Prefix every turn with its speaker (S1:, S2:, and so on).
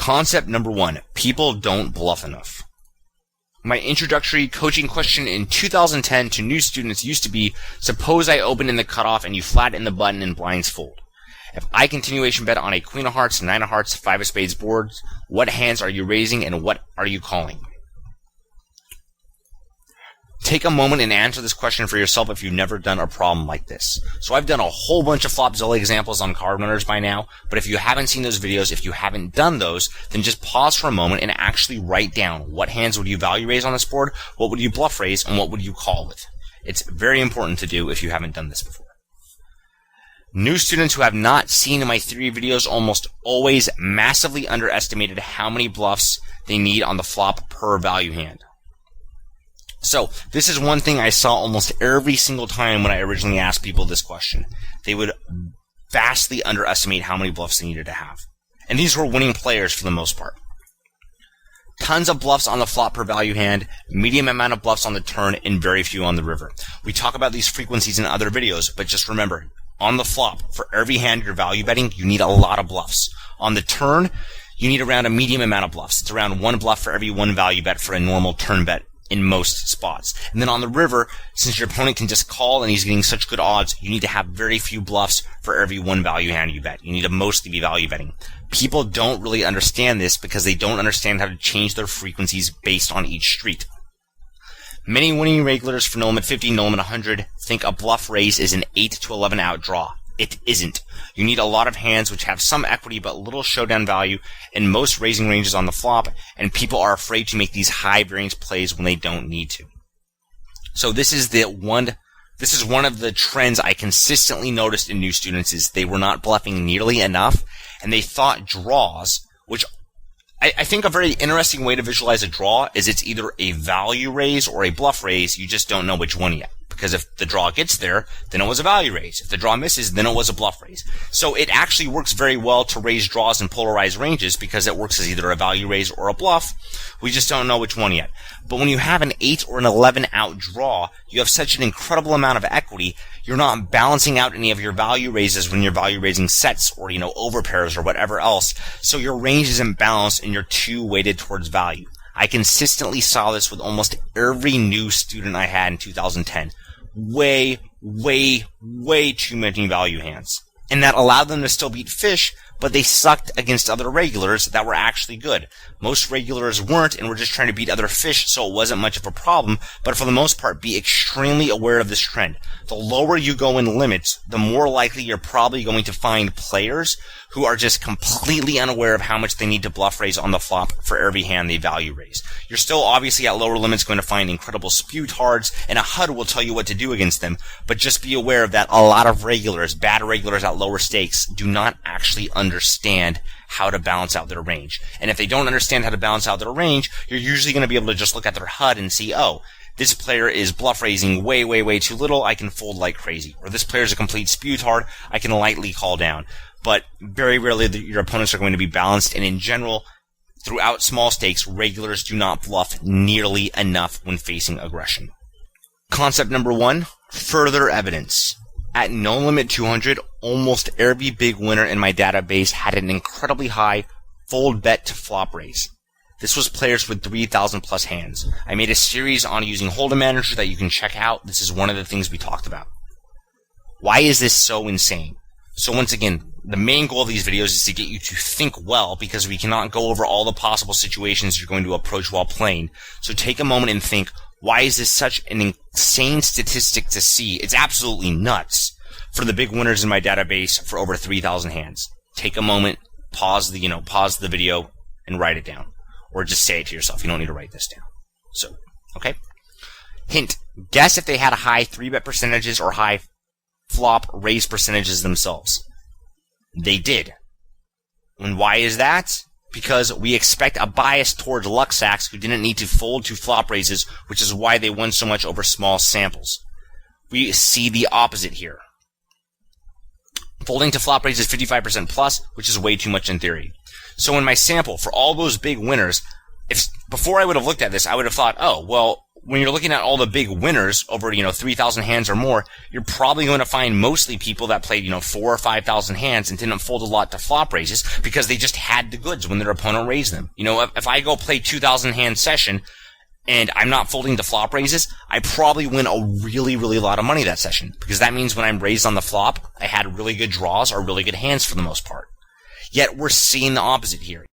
S1: Concept number 1, people don't bluff enough. My introductory coaching question in 2010 to new students used to be, suppose I open in the cutoff and you flat in the button and blinds fold. If I continuation bet on a queen of hearts, nine of hearts, five of spades boards, what hands are you raising and what are you calling? Take a moment and answer this question for yourself if you've never done a problem like this. So I've done a whole bunch of Flopzilla examples on Card Runners by now, but if you haven't seen those videos, if you haven't done those, then just pause for a moment and actually write down what hands would you value raise on this board, what would you bluff raise, and what would you call with. It's very important to do if you haven't done this before. New students who have not seen my theory videos almost always massively underestimated how many bluffs they need on the flop per value hand. So, this is one thing I saw almost every single time when I originally asked people this question. They would vastly underestimate how many bluffs they needed to have. And these were winning players for the most part. Tons of bluffs on the flop per value hand, medium amount of bluffs on the turn, and very few on the river. We talk about these frequencies in other videos, but just remember, on the flop, for every hand you're value betting, you need a lot of bluffs. On the turn, you need around a medium amount of bluffs. It's around one bluff for every one value bet for a normal turn bet in most spots. And then on the river, since your opponent can just call and he's getting such good odds, you need to have very few bluffs for every one value hand you bet. You need to mostly be value betting. People don't really understand this because they don't understand how to change their frequencies based on each street. Many winning regulars for no limit 50, no limit 100 think a bluff raise is an 8 to 11 out draw. It isn't. You need a lot of hands which have some equity but little showdown value in most raising ranges on the flop, and people are afraid to make these high variance plays when they don't need to. So this is one of the trends I consistently noticed in new students is they were not bluffing nearly enough, and they thought draws, which I think a very interesting way to visualize a draw is it's either a value raise or a bluff raise, you just don't know which one yet. Because if the draw gets there, then it was a value raise. If the draw misses, then it was a bluff raise. So it actually works very well to raise draws in polarized ranges because it works as either a value raise or a bluff. We just don't know which one yet. But when you have an 8 or an 11 out draw, you have such an incredible amount of equity, you're not balancing out any of your value raises when you're value raising sets or, over pairs or whatever else. So your range isn't balanced and you're too weighted towards value. I consistently saw this with almost every new student I had in 2010. Way too many value hands. And that allowed them to still beat fish, but they sucked against other regulars that were actually good. Most regulars weren't and were just trying to beat other fish, so it wasn't much of a problem, but for the most part, be extremely aware of this trend. The lower you go in limits, the more likely you're probably going to find players who are just completely unaware of how much they need to bluff raise on the flop for every hand they value raise. You're still obviously at lower limits going to find incredible sputards, and a HUD will tell you what to do against them, but just be aware of that a lot of regulars, bad regulars at lower stakes, do not actually understand how to balance out their range. And if they don't understand how to balance out their range, you're usually going to be able to just look at their HUD and see, oh, this player is bluff raising way too little, I can fold like crazy. Or this player is a complete sputard, I can lightly call down. But very rarely your opponents are going to be balanced, and in general, throughout small stakes, regulars do not bluff nearly enough when facing aggression. Concept number 1, further evidence. At no limit 200, almost every big winner in my database had an incredibly high fold bet to flop raise. This was players with 3,000 plus hands. I made a series on using Hold'em Manager that you can check out. This is one of the things we talked about. Why is this so insane? So once again, the main goal of these videos is to get you to think well, because we cannot go over all the possible situations you're going to approach while playing. So take a moment and think, why is this such an insane statistic to see? It's absolutely nuts for the big winners in my database for over 3,000 hands. Take a moment, pause the video and write it down. Or just say it to yourself. You don't need to write this down. So, okay? Hint, guess if they had high 3-bet percentages or high flop raise percentages themselves. They did. And why is that? Because we expect a bias towards luck sacks who didn't need to fold to flop raises, which is why they won so much over small samples. We see the opposite here. Folding to flop raises 55% plus, which is way too much in theory. So in my sample, for all those big winners, before I would have looked at this, I would have thought, oh, well, when you're looking at all the big winners over, 3,000 hands or more, you're probably going to find mostly people that played, 4,000 or 5,000 hands and didn't fold a lot to flop raises because they just had the goods when their opponent raised them. If I go play 2,000 hand session and I'm not folding to flop raises, I probably win a really, really lot of money that session because that means when I'm raised on the flop, I had really good draws or really good hands for the most part. Yet we're seeing the opposite here.